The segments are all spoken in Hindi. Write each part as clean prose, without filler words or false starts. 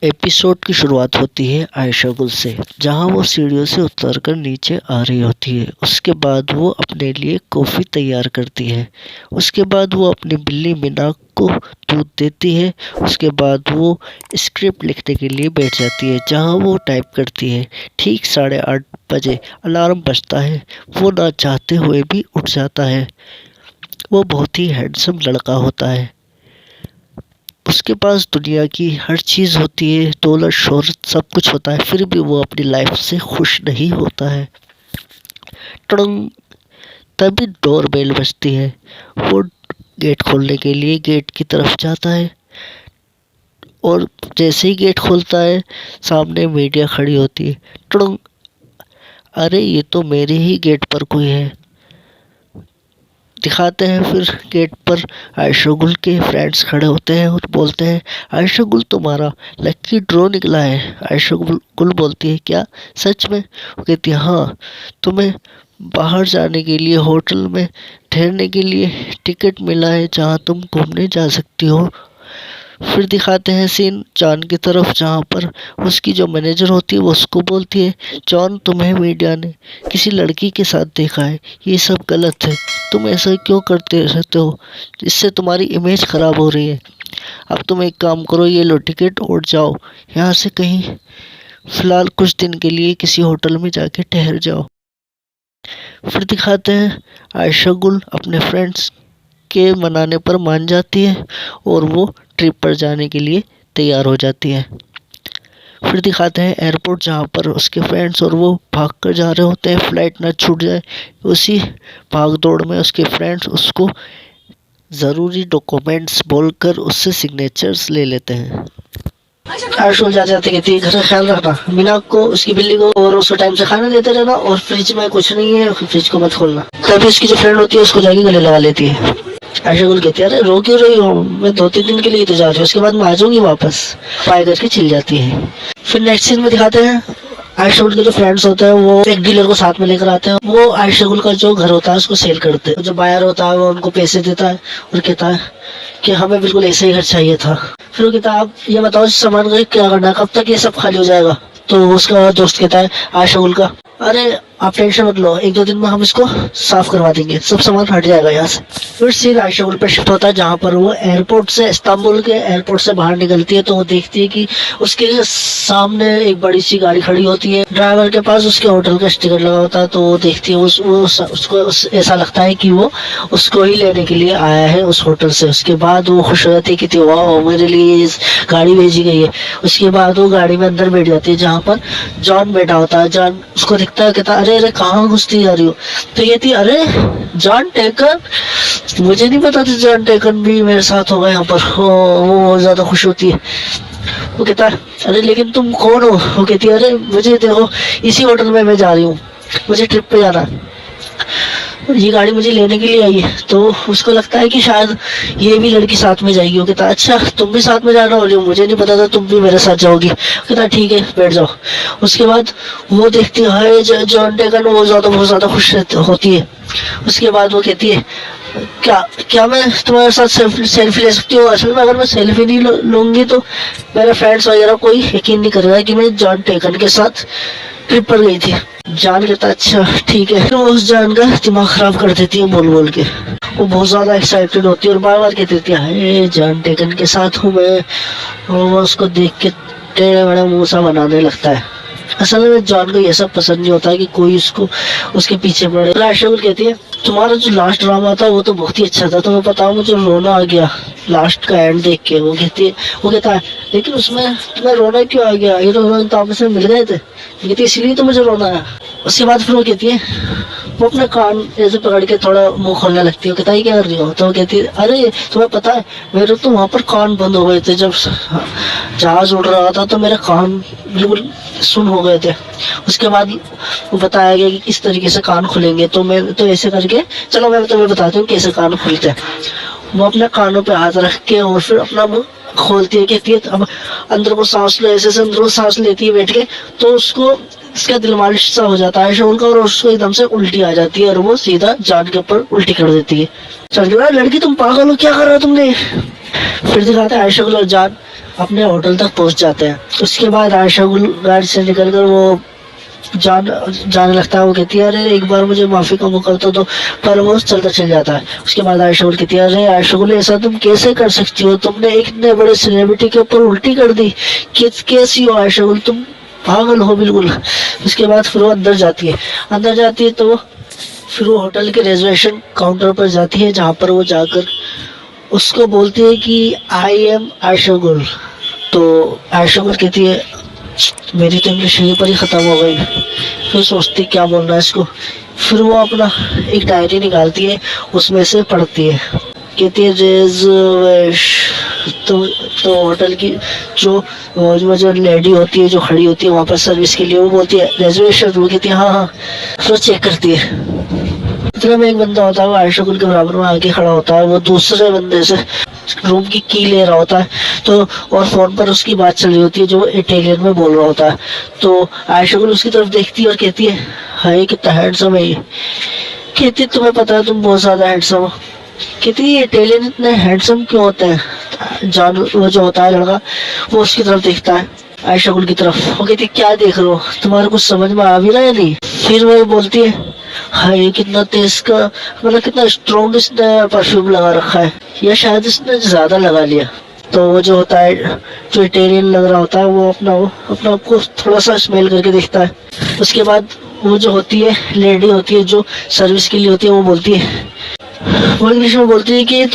एपिसोड की शुरुआत होती है आयशा गुल से, जहां वो सीढ़ियों से उतरकर नीचे आ रही होती है। उसके बाद वो अपने लिए कॉफ़ी तैयार करती है। उसके बाद वो अपनी बिल्ली मीना को दूध देती है। उसके बाद वो स्क्रिप्ट लिखने के लिए बैठ जाती है, जहां वो टाइप करती है। ठीक 8:30 बजे अलार्म बजता है। वो ना चाहते हुए भी उठ जाता है। वो बहुत ही हैंडसम लड़का होता है। उसके पास दुनिया की हर चीज़ होती है, दौलत शोहरत सब कुछ होता है, फिर भी वो अपनी लाइफ से खुश नहीं होता है। टड़ंग, तभी डोर बेल बजती है। वो गेट खोलने के लिए गेट की तरफ जाता है और जैसे ही गेट खोलता है सामने मीडिया खड़ी होती है। टड़ंग, अरे ये तो मेरे ही गेट पर कोई है। दिखाते हैं फिर गेट पर आयशा गुल के फ्रेंड्स खड़े होते हैं और बोलते हैं, आयशा गुल तुम्हारा लकी ड्रॉ निकला है। आयशा गुल बोलती है, क्या सच में? वो कहती है, हाँ, तुम्हें बाहर जाने के लिए, होटल में ठहरने के लिए टिकट मिला है, जहाँ तुम घूमने जा सकती हो। फिर दिखाते हैं सीन जॉन की तरफ, जहाँ पर उसकी जो मैनेजर होती है वो उसको बोलती है, जॉन, तुम्हें मीडिया ने किसी लड़की के साथ देखा है, ये सब गलत है, तुम ऐसा क्यों करते रहते हो, इससे तुम्हारी इमेज खराब हो रही है। अब तुम एक काम करो, ये लो टिकट और जाओ यहाँ से कहीं, फिलहाल कुछ दिन के लिए किसी होटल में जाके ठहर जाओ। फिर दिखाते हैं आयशा गुल अपने फ्रेंड्स के मनाने पर मान जाती है और वो ट्रिप पर जाने के लिए तैयार हो जाती है। फिर दिखाते हैं एयरपोर्ट, जहाँ पर उसके फ्रेंड्स और वो भाग कर जा रहे होते हैं, फ्लाइट ना छूट जाए। उसी भाग दौड़ में उसके फ्रेंड्स उसको ज़रूरी डॉक्यूमेंट्स बोलकर उससे सिग्नेचर्स ले लेते हैं। आशुल जा जाते कहती है, घर का ख्याल रखना, मीना को, उसकी बिल्ली को, और उसको टाइम से खाना देते रहना, और फ्रिज में कुछ नहीं है, फ्रिज को मत खोलना। तभी उसकी जो फ्रेंड होती है उसको जाके गले लगा लेती है। आयशा गुल कहती है, अरे रो क्यों रही हो, मैं 2-3 दिन के लिए तो जा रही हूँ, उसके बाद मैं आ जाऊंगी वापस। पाए करके चिल जाती है। फिर नेक्स्ट सीन में दिखाते हैं आयशा गुल के जो फ्रेंड्स होते हैं वो एक डीलर को साथ में लेकर आते हैं। वो आयशा गुल का जो घर होता है उसको सेल करते हैं। जो बायर होता है वो उनको पैसे देता है और कहता है कि हमें बिल्कुल ऐसे ही घर चाहिए था। फिर वो कहता है, आप ये बताओ इस सामान का क्या करना है, कब तक ये सब खाली हो जाएगा? तो उसका दोस्त कहता है आयशा गुल का, अरे आप टेंशन मत लो, 1-2 दिन में हम इसको साफ करवा देंगे, सब सामान हट जाएगा यहाँ से। फिर सीन आयशा गुल पे शिफ्ट होता है, जहाँ पर वो एयरपोर्ट से, इस्तांबुल के एयरपोर्ट से बाहर निकलती है तो वो देखती है कि उसके सामने एक बड़ी सी गाड़ी खड़ी होती है। ड्राइवर के पास उसके होटल का स्टिकर लगा होता है, तो वो देखती है, उसको ऐसा लगता है कि वो उसको ही लेने के लिए आया है उस होटल से। उसके बाद वो खुश हो जाती है कि वाह, मेरे लिए इस गाड़ी भेजी गई है। उसके बाद वो गाड़ी में अंदर बैठ जाती है, जहाँ पर जॉन बैठा होता है। जॉन उसको दिखता है, कहता है, अरे अरे कहाँ घुसती जा रही हो? तो ये थी, अरे जॉन टेकन, मुझे नहीं पता था जॉन टेकन भी मेरे साथ होगा यहाँ पर। वो ज्यादा खुश होती है। वो कहता है, अरे लेकिन तुम कौन हो? वो कहती है, अरे मुझे देखो, इसी होटल में मैं जा रही हूँ, मुझे ट्रिप पे जाना है, ये गाड़ी मुझे लेने के लिए आई है। तो उसको लगता है कि शायद ये भी लड़की साथ में जाएगी। वो कहता, अच्छा तुम भी साथ में जाना वाली हो, मुझे नहीं पता था तुम भी मेरे साथ जाओगी। कहता, ठीक है बैठ जाओ। उसके बाद वो देखती है जॉन टेकन, वो बहुत ज्यादा खुश होती है। उसके बाद वो कहती है, क्या क्या मैं तुम्हारे साथ सेल्फी ले सकती हूँ? असल में अगर मैं सेल्फी नहीं लूंगी तो मेरे फ्रेंड्स वगैरह कोई यकीन नहीं करेगा कि मैं जॉन टेकन के साथ ट्रिप पर गई थी। जान कहता, अच्छा ठीक है। तो उस जान का दिमाग खराब कर देती है बोल बोल के। वो बहुत ज्यादा एक्साइटेड होती है और बार बार कहती थी, अरे जॉन टेकन के साथ हूँ मैं। और वो उसको देख के टेढ़े मेढ़े मुंह सा बनाने लगता है। असल में जॉन को ये सब पसंद नहीं होता है कि कोई उसको उसके पीछे पड़े। आयशा गुल कहती है, तुम्हारा जो लास्ट ड्रामा था वो तो बहुत ही अच्छा था, तुम्हें पता, मुझे रोना आ गया लास्ट का एंड देख के। वो कहता है, लेकिन उसमें तुम्हें रोना क्यों आ गया, ये तो आपस में मिल गए थे। कहती है, इसलिए तो मुझे रोना आया। उसके बाद फिर वो कहती है, वो अपने कान ऐसे पकड़ के थोड़ा मुंह खोलने लगती है। कहता है, क्या कर रही हो? तो वो कहती है, अरे तुम्हें पता है मेरे तो वहां पर कान बंद हो गए थे, जब जहाज उड़ रहा था तो मेरे कान बिल्कुल सुन हो गए थे। उसके बाद वो बताया गया कि किस तरीके से कान खुलेंगे। तो मैं तो ऐसे करके, चलो मैं तुम्हें बताती हूँ कैसे कान खुलते हैं। वो अपने कानों पे हाथ रख के और फिर अपना मुंह खोलती है। कहती है, अब अंदर को सांस लो, ऐसे अंदर को सांस लेती है बैठ के। तो उसको इसका दिल मालिश सा हो जाता है शोल का, और उसको एकदम से उल्टी आ जाती है और वो सीधा जान के ऊपर उल्टी कर देती है। चल, लड़की तुम पागल हो, क्या कर रहा तुमने? फिर दिखाते हैं आयशा गुल और जान अपने होटल तक पहुंच जाते हैं। उसके बाद आयशा गुल गाड़ी से निकलकर वो जान जाने लगता है। वो कहती है अरे एक बार मुझे माफी का मौका तो दो, पर वो चलता चल जाता है। उसके बाद आयशा गुल कहती है अरे आयशा गुल ऐसा तुम कैसे कर सकती हो, तुमने एक इतने बड़े सेलिब्रिटी के ऊपर उल्टी कर दी, कैसी हो आयशा गुल, तुम पागल हो बिल्कुल। उसके बाद फिर वो अंदर जाती है तो फिर वो होटल के रिजर्वेशन काउंटर पर जाती है, जहाँ पर वो जाकर उसको बोलती है कि आई एम आयशा गुल। तो आयशा गुल कहती है मेरी तो इंग्लिश यहीं पर ही खत्म हो गई। फिर सोचती क्या बोलना है इसको। फिर वो अपना एक डायरी निकालती है, उसमें से पढ़ती है। कहती है तो होटल की जो लेडी होती है जो खड़ी होती है वहाँ पर सर्विस के लिए, वो बोलती है रिजर्वेशन। वो कहती है हाँ हाँ। फिर चेक करती है। इतने में एक बंदा होता है, वो आयशा गुल के बराबर में आके खड़ा होता है। वो दूसरे बंदे से रूम की ले रहा होता है, तो और फोन पर उसकी बात चल रही होती है, जो इटालियन में बोल रहा होता है। तो आयशा गुल उसकी तरफ देखती है और कहती है हाय कितना हैंडसम है ये। कहती है तुम्हें पता है तुम बहुत ज्यादा हैंडसम हो। कहती है इटालियन इतने हैंडसम क्यों होते हैं। जान वो जो होता है लड़का, वो उसकी तरफ देखता है आयशा गुल की तरफ। वो कहती है क्या देख रहे हो, तुम्हारे कुछ समझ में आ भी रहा है नहीं। फिर वो बोलती है हाय कितना तेज का, मतलब कितना स्ट्रॉन्ग इसने परफ्यूम लगा रखा है, या शायद इसने ज्यादा लगा लिया। तो वो जो होता है जो इटालियन लग रहा होता है, वो अपना आपको थोड़ा सा स्मेल करके देखता है। उसके बाद वो जो होती है लेडी होती है जो सर्विस के लिए होती है, वो बोलती है, वो इंग्लिश में बोलती है कि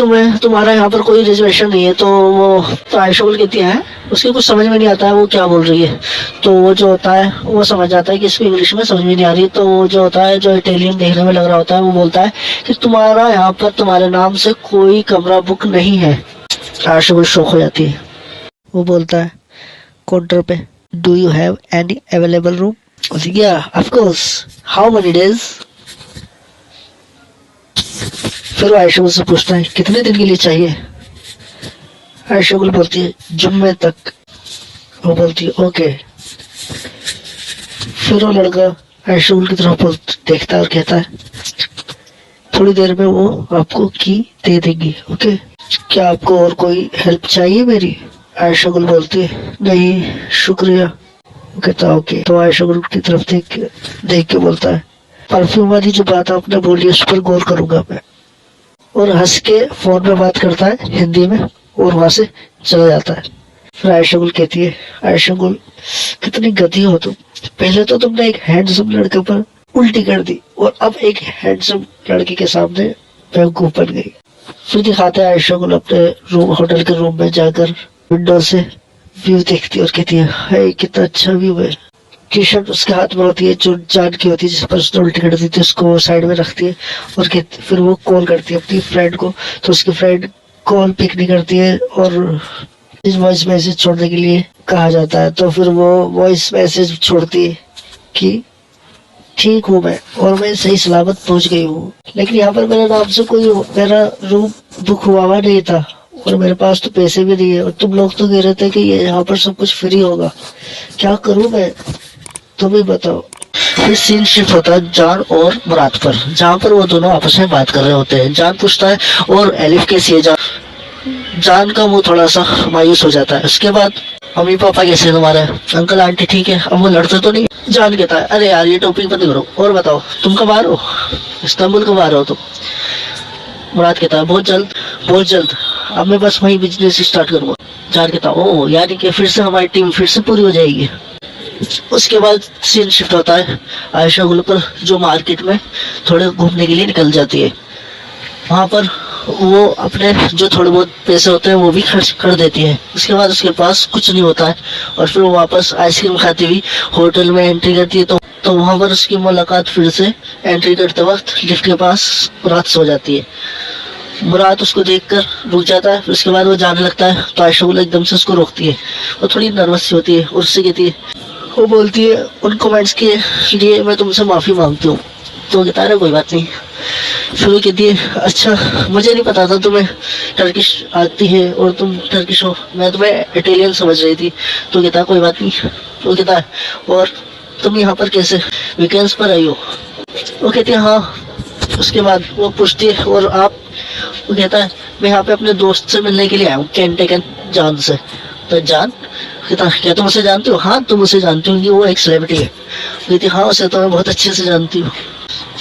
तुम्हारा यहाँ पर कोई रिजर्वेशन नहीं है। तो वो तो आयशा गुल कहती है उसके कुछ समझ में नहीं आता है वो क्या बोल रही है। तो वो जो होता है वो समझ आता है कि इसको इंग्लिश में समझ में नहीं आ रही। तो वो जो होता है जो इटालियन देखने में लग रहा होता है, वो बोलता है कि तुम्हारा यहाँ पर तुम्हारे नाम से कोई कमरा बुक नहीं है। आयशा गुल शौक हो जाती है। वो बोलता है काउंटर पे do you have any available room. या of course, how many days. फिर आयशा गुल से पूछता है कितने दिन के लिए चाहिए। आयशा गुल बोलती है जुम्मे तक। वो बोलती है ओके। फिर वो लड़का आयशा गुल की तरफ देखता है और कहता है थोड़ी देर में वो आपको की दे देंगी, ओके। क्या आपको और कोई हेल्प चाहिए मेरी। आयशा गुल बोलती है नहीं शुक्रिया। वो कहता ओके। तो आयशा गुल की तरफ देख के बोलता है परफ्यूम वाली जो बात आपने बोली उस पर गौर करूंगा मैं। और हंस के फोन में बात करता है हिंदी में और वहां से चला जाता है। फिर आयशा गुल कहती है आयशा गुल कितनी गधी हो तुम, पहले तो तुमने एक हैंडसम लड़के पर उल्टी कर दी और अब एक हैंडसम लड़के के सामने बेवकूफ बन गई। फिर दिखाते हैं आयशा गुल अपने होटल के रूम में जाकर विंडो से व्यू देखती है और कहती है हाय कितना अच्छा व्यू है। टी शर्ट उसके हाथ में होती है जो जान की होती है, जिस पर उसने उल्टी कर दी थी, उसको साइड में रखती है और फिर वो कॉल करती है अपनी फ्रेंड को। तो उसकी फ्रेंड कॉल पिक नहीं करती है और वॉइस मैसेज छोड़ने के लिए कहा जाता है। तो फिर वो वॉइस मैसेज छोड़ती है कि ठीक हूँ मैं और मैं सही सलामत पहुंच गई हूँ, लेकिन यहाँ पर मेरे नाम से कोई मेरा रूम बुक हुआ नहीं था और मेरे पास तो पैसे भी नहीं है और तुम लोग तो कह रहे थे कि ये यहाँ पर सब कुछ फ्री होगा, क्या करूँ मैं, तुम ही बताओ। फिर सीन शिफ्ट होता है जान और मुराद पर, जहाँ पर वो दोनों आपस में बात कर रहे होते हैं। जान पूछता है और एलिफ कैसी है। जान का मुंह थोड़ा सा मायूस हो जाता है। उसके बाद मम्मी पापा कैसे हैं तुम्हारे, अंकल आंटी ठीक है, अब वो लड़ते तो नहीं। जान कहता है अरे यार ये टॉपिक बंद करो और बताओ तुम कब आ रहे हो, इस्तांबुल कब आ रहे हो तुम। मुराद कहता है बहुत जल्द, अब मैं बस वही बिजनेस स्टार्ट करूंगा। जान कहता है ओह यानी कि फिर से हमारी टीम फिर से पूरी हो जाएगी। उसके बाद सीन शिफ्ट होता है आयशा गुल पर, जो मार्केट में थोड़े घूमने के लिए निकल जाती है। वहां पर वो अपने जो थोड़े बहुत पैसे होते हैं वो भी खर्च कर देती है। उसके बाद उसके पास कुछ नहीं होता है और फिर वो वापस आइसक्रीम खाती हुई होटल में एंट्री करती है। तो वहां पर उसकी मुलाकात फिर से एंट्री करते वक्त लिफ्ट के पास मुराद सो जाती है। मुराद उसको देखकर रुक जाता है। उसके बाद वो जाने लगता है तो आयशा गुल एकदम से उसको रोकती है। वो थोड़ी नर्वस सी होती है और उससे कहती है, वो बोलती है उन कमेंट्स के लिए मैं तुमसे माफी मांगती हूँ। तो कहता है कोई बात नहीं। फिर वो कहती है अच्छा मुझे नहीं पता था तुम्हें टर्किश आती है और तुम टर्किश हो, मैं तुम्हें इटालियन समझ रही थी। तो कहता है कोई बात नहीं। वो कहता है और तुम यहाँ पर कैसे वीकेंड्स पर आई हो। वो कहती है हाँ। उसके बाद वो पूछती है और आप, वो कहता है मैं यहाँ पे अपने दोस्त से मिलने के लिए आया हूँ, कैंटेकन जान से। तो जान कहता क्या तुम उसे जानती हो? हाँ तुम उसे जानती हो कि वो एक सेलिब्रिटी है। कहती हाँ उसे तो मैं बहुत अच्छे से जानती हूँ।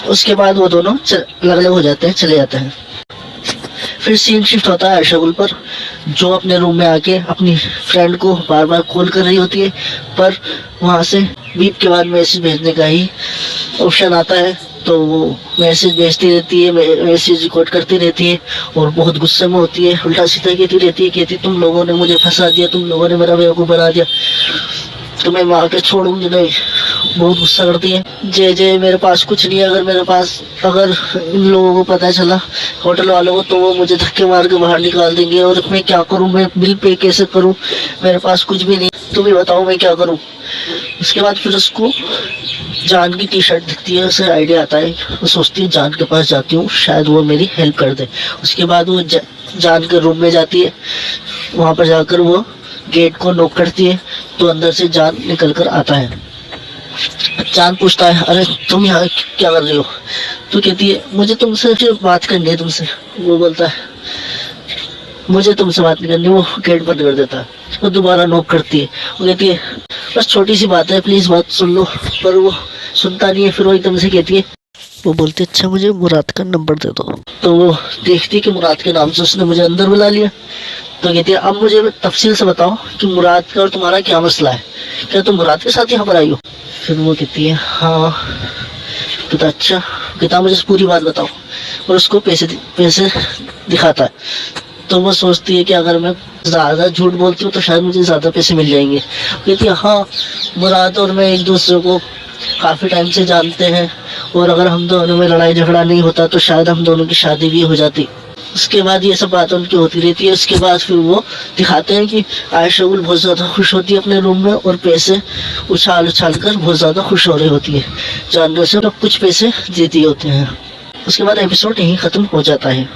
उसके बाद वो दोनों अलग अलग हो जाते हैं, चले जाते हैं। फिर सीन शिफ्ट होता है अर्शगुल पर, जो अपने रूम में आके अपनी फ्रेंड को बार बार कॉल कर रही होती है, पर वहाँ से बीप के बाद मैसेज भेजने का ही ऑप्शन आता है। तो वो मैसेज भेजती रहती है, मैसेज रिकॉर्ड करती रहती है और बहुत गुस्से में होती है, उल्टा सीधा कहती रहती है, कहती तुम लोगों ने मुझे फंसा दिया, तुम लोगों ने मेरा बेवकूफ़ बना दिया, तुम्हें मार के छोड़ूंगी नहीं। बहुत गुस्सा करती है। जे मेरे पास कुछ नहीं है, अगर इन लोगों को पता चला, होटल वालों को, तो वो मुझे धक्के मार के बाहर निकाल देंगे और मैं क्या करूं, मैं बिल पे कैसे करूं, मेरे पास कुछ भी नहीं, तुम ही बताओ मैं क्या करूं। उसके बाद फिर उसको जान की टी शर्ट दिखती है, उसे आइडिया आता है, वो सोचती है जान के पास जाती हूँ, शायद वो मेरी हेल्प कर दे। उसके बाद वो जान के रूम में जाती है, वहाँ पर जाकर वो गेट को नॉक करती है, तो अंदर से जान निकल कर आता है। जान पूछता है अरे तुम यहाँ क्या कर रही हो? तो कहती है मुझे तुमसे बात करनी है तुमसे। वो बोलता है मुझे तुमसे बात नहीं करनी। वो गेट बंद कर देता है। वो दोबारा नॉक करती है, वो कहती है बस छोटी सी बात है, प्लीज बात सुन लो। पर वो सुनता नहीं है। फिर वो एकदम से कहती है, वो बोलती है अच्छा मुझे मुराद का नंबर दे दो। तो वो देखती है कि मुराद के नाम से उसने मुझे अंदर बुला लिया। तो कहती है अब मुझे तफसील से बताओ कि मुराद का और तुम्हारा क्या मसला है, क्या तुम मुराद के साथ यहाँ पर आई हो? फिर वो कहती है हाँ। तो अच्छा कहता मुझे पूरी बात बताओ, और उसको पैसे दिखाता है। तो वो सोचती है कि अगर मैं ज़्यादा झूठ बोलती हूँ तो शायद मुझे ज़्यादा पैसे मिल जाएंगे। कहती है हाँ मुराद और मैं एक दूसरे को काफ़ी टाइम से जानते हैं, और अगर हम दोनों में लड़ाई झगड़ा नहीं होता तो शायद हम दोनों की शादी भी हो जाती। उसके बाद ये सब बातें उनकी होती रहती है। उसके बाद फिर वो दिखाते हैं कि आयशगुल बहुत ज़्यादा खुश होती है अपने रूम में, और पैसे उछाल उछाल कर बहुत ज़्यादा खुश हो रही होती है, जानने से कुछ पैसे जीती होते हैं। उसके बाद एपिसोड यहीं ख़त्म हो जाता है।